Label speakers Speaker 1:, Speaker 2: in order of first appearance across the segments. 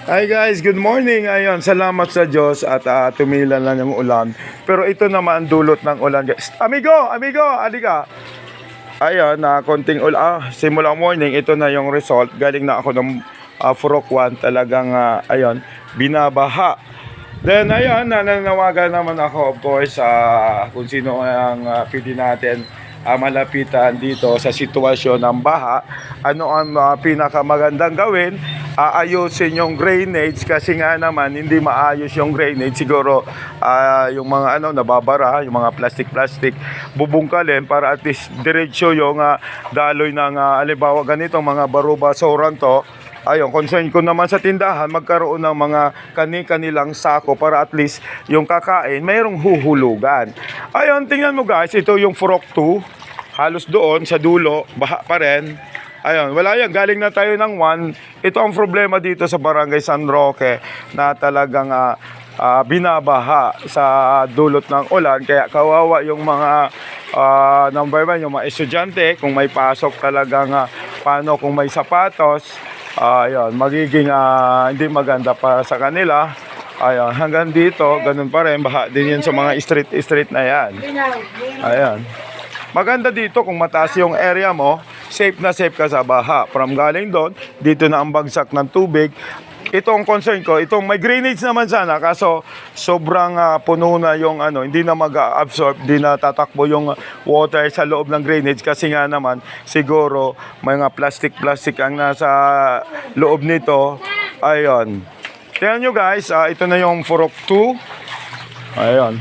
Speaker 1: Hi guys, good morning. Ayun, salamat sa Diyos at tumilan lang yung ulan. Pero ito naman dulot ng ulan, guys. Amigo, alika. Ayun, konting ulan. Simulang morning, ito na yung result. Galing na ako ng Furok 1. Talagang, ayun, binabaha. Then, ayun, nananawagan naman ako, of course, kung sino ang pwede natin malapitan dito sa sitwasyon ng baha. Ano ang pinakamagandang gawin? Aayusin yung drainage kasi nga naman hindi maayos yung drainage. Siguro yung mga nababara, yung mga plastic bubungkalin para at least diretso yung daloy ng alibawa ganitong mga barubasoran to. Ayun, concern ko naman sa tindahan magkaroon ng mga kani-kanilang sako para at least yung kakain mayroong huhulugan. Ayun, tingnan mo guys, ito yung Furok 2, halos doon sa dulo, baha pa rin. Ayun, wala yan. Galing na tayo ng 1. Ito ang problema dito sa Barangay San Roque na talagang binabaha sa dulot ng ulan. Kaya kawawa yung mga number 1, yung mga estudyante. Kung may pasok talagang paano kung may sapatos. Ayun, magiging hindi maganda para sa kanila. Ayun, hanggang dito, ganun pa rin. Baha din yun sa mga street na yan. Ayun. Maganda dito kung mataas yung area mo, safe na safe ka sa baha. From galing doon, dito na ang bagsak ng tubig. Ito ang concern ko, itong may drainage naman sana, kaso sobrang puno na yung hindi na mag-absorb, hindi na tatakbo yung water sa loob ng drainage kasi nga naman siguro mga plastic ang nasa loob nito. Ayun. Tingnan nyo guys, ito na yung Furok 2. Ayun.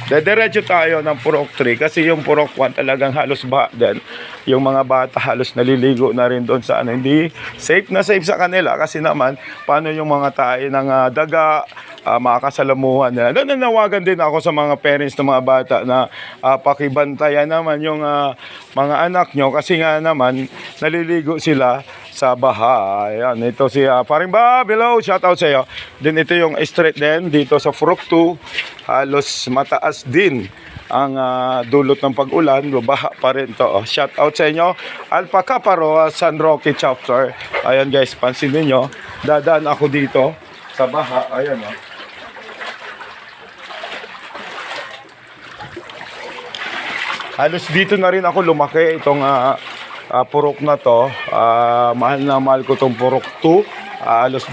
Speaker 1: Diretso tayo ng Furok 3 kasi yung Furok 1 talagang halos baha din. Yung mga bata halos naliligo na rin doon sa hindi safe na safe sa kanila kasi naman paano yung mga tae ng daga, makakasalamuhan nila. Nananawagan din ako sa mga parents ng mga bata na pakibantayan naman yung mga anak nyo kasi nga naman naliligo sila sa baha. Ayan, ito si Paring Bob, hello, shout out sa iyo. Then ito yung street din dito sa Furok 2, halos mataas din ang dulot ng pag-ulan, baha pa rin to. Shout out sa inyo, Alpha Caparo, San Roque chapter. Ayan guys, pansinin nyo, dadaan ako dito sa baha. Ayan halos dito na rin ako lumaki itong Purok na to. Mahal na mahal ko itong Purok 2. Halos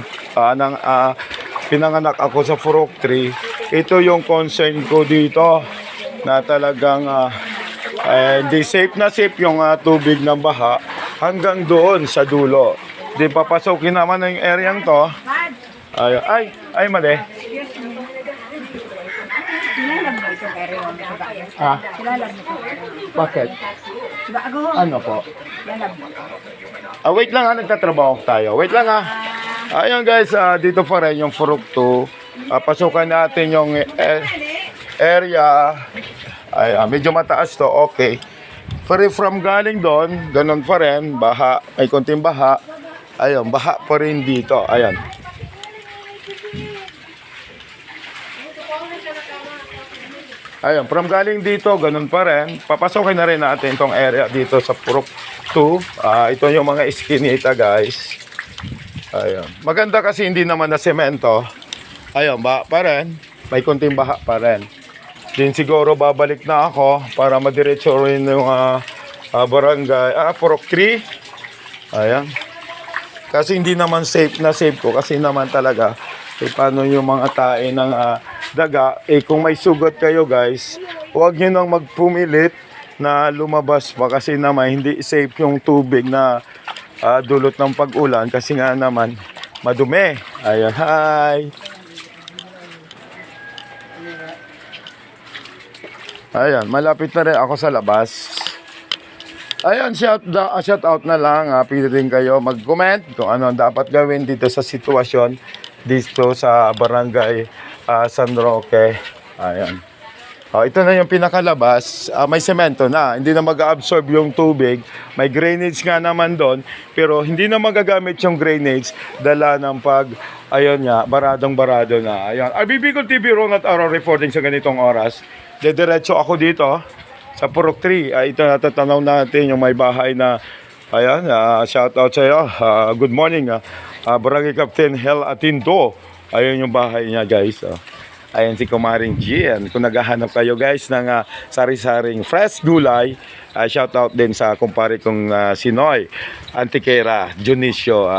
Speaker 1: pinanganak ako sa Purok 3. Ito yung concern ko dito na talagang hindi safe na safe yung tubig ng baha hanggang doon sa dulo. Di papasokin naman na yung area to. Ay mali. Bakit? Ano po? Wait lang nagtatrabaho tayo. Wait lang Ayun guys, dito pa rin yung Furok 2. Pasukan natin yung area. Ay, medyo mataas to, okay. Free from galing doon, ganun pa rin, baha, may konting baha. Ayun, baha pa rin dito, ayan. Ayun, from galing dito, ganun pa rin. Papasokin na rin natin itong area dito sa Purok 2. Ito yung mga iskinita guys. Ayun. Maganda kasi hindi naman na semento. Ayun, baha pa rin. May konting baha pa rin. Din siguro babalik na ako para madiretso rin yung barangay. Purok 3. Ayan. Kasi hindi naman safe na safe ko. Kasi naman talaga, paano yung mga tae ng daga. Kung may sugat kayo guys, huwag nyo nang magpumilit na lumabas pa. Kasi naman hindi safe yung tubig na dulot ng pag-ulan. Kasi nga naman, madumi. Ayan, hi! Ayan, malapit na rin ako sa labas. Ayan, shout out na lang. Pwede rin kayo mag-comment kung ano dapat gawin dito sa sitwasyon dito sa Barangay San Roque. Ayan. Ito na yung pinakalabas. May semento na. Hindi na mag-absorb yung tubig. May drainage nga naman doon. Pero hindi na magagamit yung drainage. Dala ng ayun nga, baradong-barado na. Ayan. Bibicol TV, Ronald Araw reporting sa ganitong oras. Diretso ako dito sa Purok 3. Ito natatanaw natin yung may bahay na ayan, shout out sa iyo. Good morning. Barangay Captain Hel Atindo. Ayun yung bahay niya, guys. Ayan si Kumaring Gian. Kung naghahanap kayo, guys, ng sari-saring fresh gulay, shout out din sa kumpare kong Sinoy Antiquera, Junicio,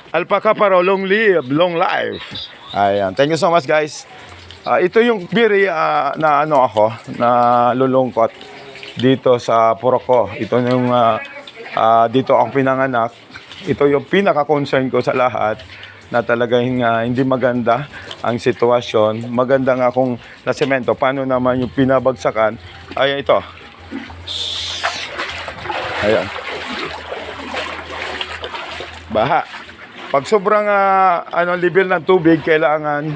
Speaker 1: Alpaca Paro, long live, long life. Ayan, thank you so much, guys. Ito yung very na ano ako, na lulungkot dito sa Puroko. Ito yung dito ang pinanganak. Ito yung pinaka-concern ko sa lahat, na talagang hindi maganda ang sitwasyon. Maganda nga kung nasemento. Paano naman yung pinabagsakan? Ayan ito. Ayan. Baha. Pag sobrang level ng tubig, kailangan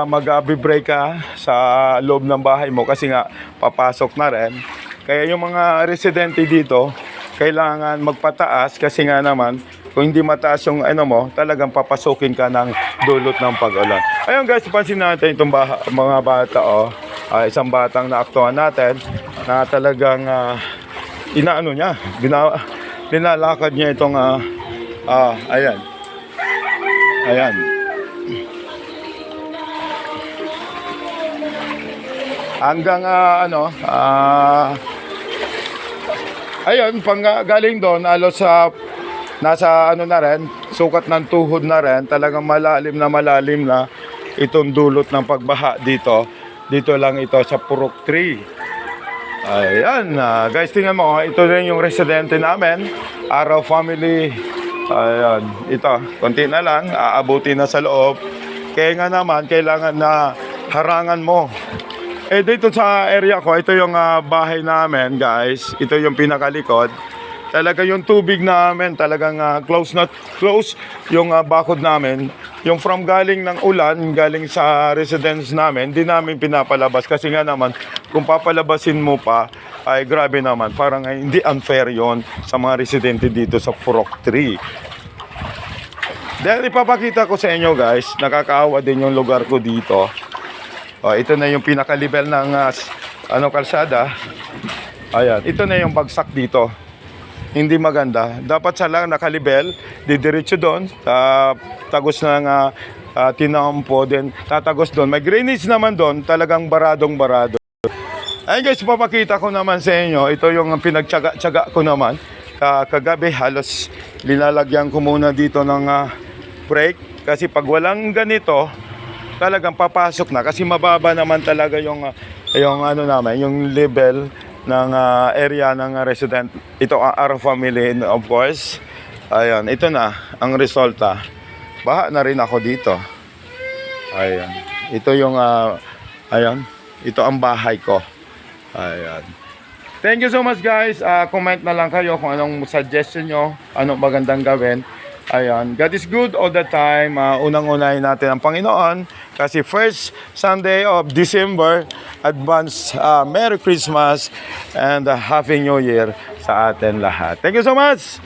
Speaker 1: mag-break ka sa loob ng bahay mo kasi nga papasok na rin. Kaya yung mga residente dito, kailangan magpataas kasi nga naman kung hindi mataas yung mo, talagang papasukin ka ng dulot ng pag-ulan. Ayun guys, pansin natin itong mga bata, isang batang naaktuhan natin na talagang inaano niya, binalakad niya itong ayan. Ayan. Hanggang ayun, galing doon, alos sa nasa na rin, sukat ng tuhod na rin, talagang malalim na itong dulot ng pagbaha dito. Dito lang ito sa Purok 3. Ayan, guys, tingnan mo, ito rin yung residente namin, Araw Family. Ayan, ito, konti na lang, aabuti na sa loob. Kaya nga naman, kailangan na harangan mo. Dito sa area ko, ito yung bahay namin, guys. Ito yung pinakalikod. Talaga yung tubig namin, talagang close not close yung bakod namin. Yung from galing ng ulan, galing sa residence namin, hindi namin pinapalabas. Kasi nga naman, kung papalabasin mo pa, ay grabe naman. Parang hindi unfair yon sa mga residente dito sa Purok 3. Dahil ipapakita ko sa inyo, guys, nakakaawa din yung lugar ko dito. Ito na yung pinaka-level ng kalsada. Ayan, ito na yung bagsak dito. Hindi maganda. Dapat sa lang nakalibel, didiretso doon, tagos ng tinampo din, tatagos doon. May drainage naman doon, talagang baradong-barado. Ayun guys, papakita ko naman sa inyo, ito yung pinagtsaga-tsaga ko naman. Kagabi, halos linalagyan ko muna dito ng brake, kasi pag walang ganito, talagang papasok na, kasi mababa naman talaga yung level ng area ng resident. Ito ang Araw Family, of course. Ayan, ito na ang resulta. Baha na rin ako dito. Ayan. Ito yung ayan, ito ang bahay ko. Ayan. Thank you so much, guys. Comment na lang kayo kung anong suggestion nyo, anong magandang gawin. Ayan, God is good all the time. Unang-unahin natin ang Panginoon kasi first Sunday of December, advance Merry Christmas and Happy New Year sa atin lahat. Thank you so much!